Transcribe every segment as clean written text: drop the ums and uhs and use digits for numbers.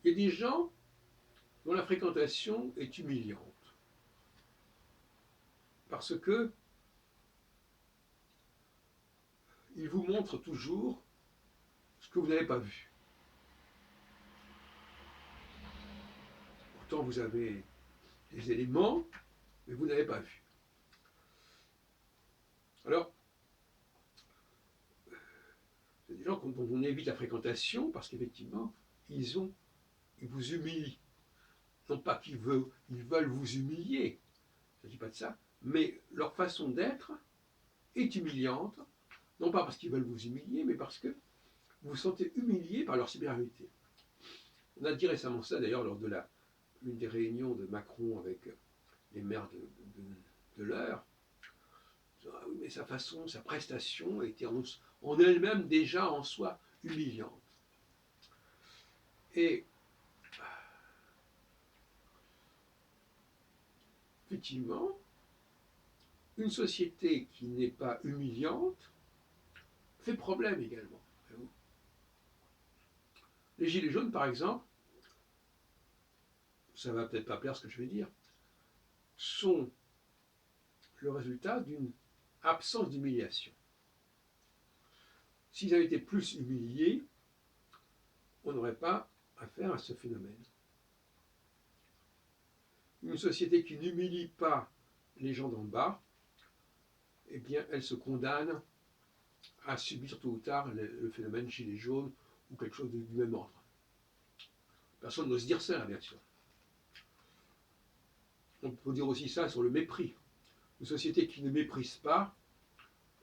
il y a des gens dont la fréquentation est humiliante. Parce que ils vous montrent toujours ce que vous n'avez pas vu. Pourtant, vous avez des éléments, mais vous n'avez pas vu. Alors, c'est des gens dont on évite la fréquentation parce qu'effectivement, ils vous humilient. Non pas qu'ils veulent vous humilier, il ne s'agit pas de ça, mais leur façon d'être est humiliante, non pas parce qu'ils veulent vous humilier, mais parce que vous vous sentez humilié par leur supériorité. On a dit récemment ça d'ailleurs lors de l'une des réunions de Macron avec les maires de l'heure. Ah oui, mais sa façon, sa prestation était en elle-même déjà en soi humiliante. Et effectivement, une société qui n'est pas humiliante fait problème également. Les Gilets jaunes, par exemple, ça va peut-être pas plaire ce que je vais dire, sont le résultat d'une absence d'humiliation. S'ils avaient été plus humiliés, on n'aurait pas affaire à ce phénomène. Une société qui n'humilie pas les gens d'en bas, eh bien, elle se condamne à subir tôt ou tard le phénomène gilet jaune ou quelque chose du même ordre. Personne n'ose dire ça, bien sûr. On peut dire aussi ça sur le mépris. Une société qui ne méprise pas,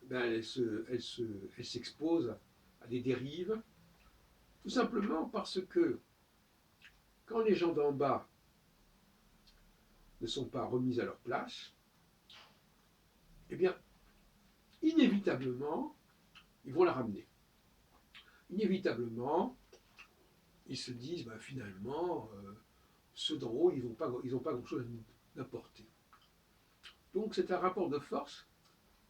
ben elle s'expose à des dérives, tout simplement parce que quand les gens d'en bas ne sont pas remis à leur place, eh bien, inévitablement, ils vont la ramener. Inévitablement, ils se disent, ben, finalement, ceux d'en haut, ils n'ont pas grand-chose à nous apporter. Donc c'est un rapport de force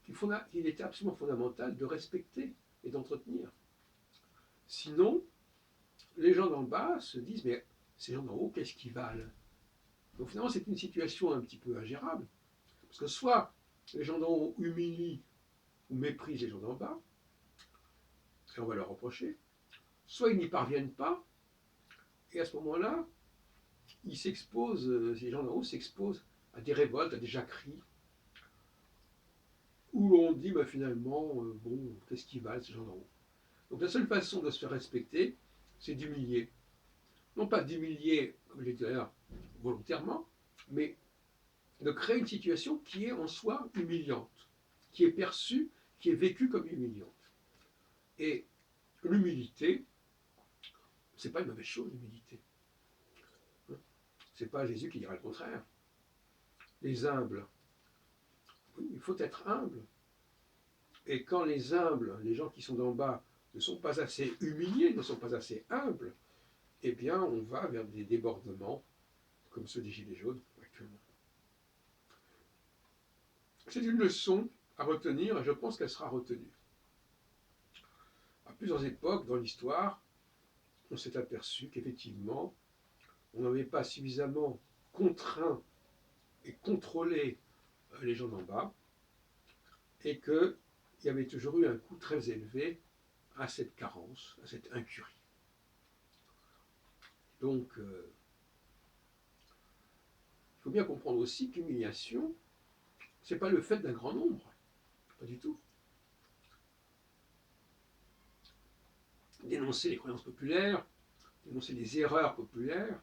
qu'il est absolument fondamental de respecter et d'entretenir. Sinon, les gens d'en bas se disent, mais ces gens d'en haut, qu'est-ce qu'ils valent? Donc finalement, c'est une situation un petit peu ingérable. Parce que soit les gens d'en haut humilient ou méprisent les gens d'en bas, et on va leur reprocher, soit ils n'y parviennent pas, et à ce moment-là, ces gens d'en haut s'exposent à des révoltes, à des jacqueries, où on dit bah, finalement, bon, qu'est-ce qu'ils valent ces gens d'en haut? Donc la seule façon de se faire respecter, c'est d'humilier. Non pas d'humilier, comme je l'ai dit tout à l'heure, volontairement, mais de créer une situation qui est en soi humiliante, qui est perçue, qui est vécue comme humiliante. Et l'humilité, c'est pas une mauvaise chose, l'humilité. C'est pas Jésus qui dira le contraire. Les humbles, oui, il faut être humble. Et quand les humbles, les gens qui sont d'en bas, ne sont pas assez humiliés, ne sont pas assez humbles, eh bien, on va vers des débordements, comme ceux des Gilets jaunes actuellement. C'est une leçon à retenir, et je pense qu'elle sera retenue. À plusieurs époques dans l'histoire, on s'est aperçu qu'effectivement, on n'avait pas suffisamment contraint et contrôlé les gens d'en bas, et qu'il y avait toujours eu un coût très élevé à cette carence, à cette incurie. Donc, il faut bien comprendre aussi que l'humiliation, ce n'est pas le fait d'un grand nombre, pas du tout. Dénoncer les croyances populaires, dénoncer les erreurs populaires,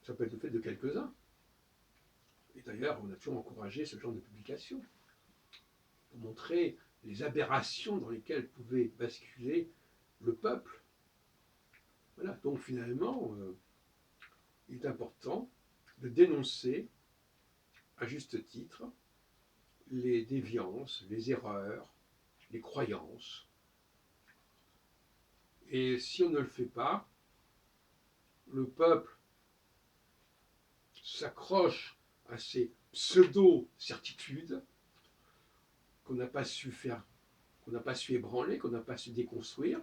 ça peut être le fait de quelques-uns. Et d'ailleurs, on a toujours encouragé ce genre de publication pour montrer les aberrations dans lesquelles pouvait basculer le peuple. Voilà, donc finalement, il est important de dénoncer, à juste titre, les déviances, les erreurs, les croyances. Et si on ne le fait pas, le peuple s'accroche à ces pseudo-certitudes qu'on n'a pas su faire, qu'on n'a pas su ébranler, qu'on n'a pas su déconstruire.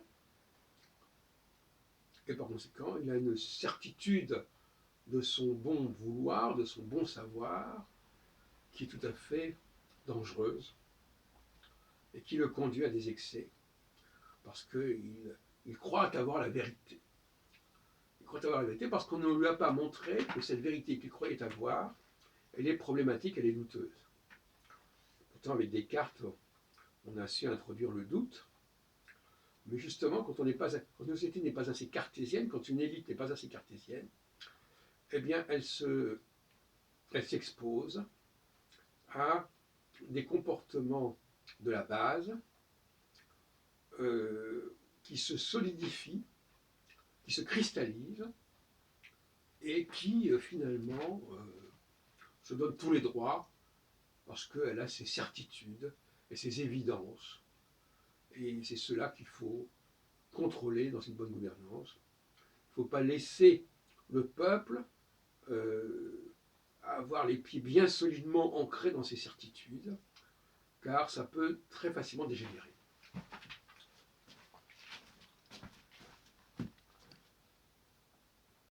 et par conséquent, il a une certitude de son bon vouloir, de son bon savoir, qui est tout à fait dangereuse et qui le conduit à des excès, parce qu'il croit avoir la vérité. Il croit avoir la vérité parce qu'on ne lui a pas montré que cette vérité qu'il croyait avoir, elle est problématique, elle est douteuse. Pourtant, avec Descartes, on a su introduire le doute, mais justement, quand une société n'est pas assez cartésienne, quand une élite n'est pas assez cartésienne, eh bien, elle s'expose à des comportements de la base qui se solidifient, qui se cristallisent et qui finalement se donne tous les droits parce qu'elle a ses certitudes et ses évidences. Et c'est cela qu'il faut contrôler dans une bonne gouvernance. Il ne faut pas laisser le peuple avoir les pieds bien solidement ancrés dans ses certitudes, car ça peut très facilement dégénérer.